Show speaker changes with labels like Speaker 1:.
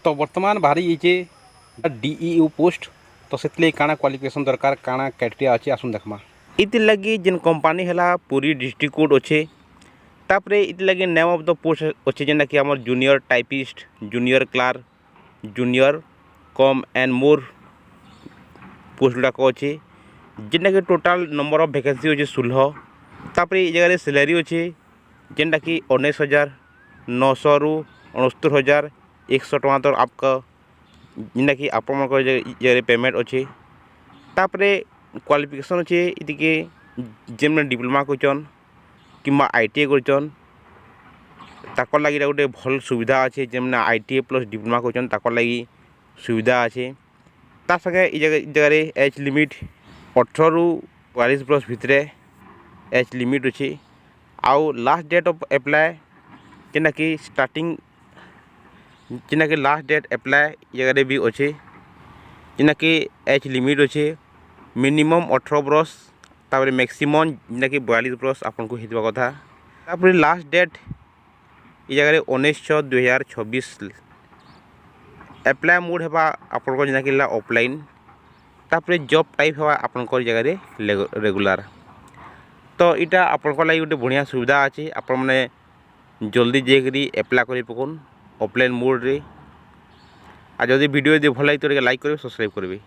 Speaker 1: तो वर्तमान बाहरी ये डीईयू पोस्ट तो से काଣା क्वालिफिकेशन दरकार काଣା क्राइटेरिया अच्छे आसुन देखमा इति लगी जिन कंपनी है पूरी डिस्ट्रिक्ट कोड अच्छे तापर इति लगी नेम ऑफ द पोस्ट अच्छे जेना कि आम junior typist junior clerk junior cum and more post गुड़ाक अच्छे जेनटा कि टोटाल नंबर ऑफ वैकेंसी अच्छे 16 तापर ये जगह सैलरी अच्छे जेनटा कि 19,900 रु 69,100 टका तक आपका जेनटा कि आप जगह पेमेंट अच्छे तापर क्वालिफिकेशन अच्छे इतिके जेमने डिप्लोमा करचन किंबा आईटीआई करचन ताकर लगी गोटे भल सुविधा अच्छे जेमने आईटीआई प्लस डिप्लोमा करचन ताकर लगी सुविधा अच्छे ता संगे ये जगह एज लिमिट 18 रु 42 प्लस भितर एज लिमिट अच्छे आउ लास्ट डेट ऑफ अप्लाई जेना कि स्टार्टिंग जेना कि लास्ट डेट अप्लाई जगह भी अच्छे जेना कि एज लिमिट अच्छे मिनिमम 18 बरस तापर मैक्सिमम जेना कि 42 बरस आपन को हितवा कथा तापर लास्ट डेट ये जगह 19/6/2026 अप्लाई मोड है आपन जेना कि ऑफलाइन तापर जॉब टाइप है आपन जगह रेगुलर तो इटा आपन लगी गोटे बढ़िया सुविधा अच्छे आपण मैंने जल्दी जाकरी एप्लाई कर पकन ऑफलाइन मोड रे आ जदि वीडियो भल लगे तो लाइक करेंगे सब्सक्राइब करेंगे।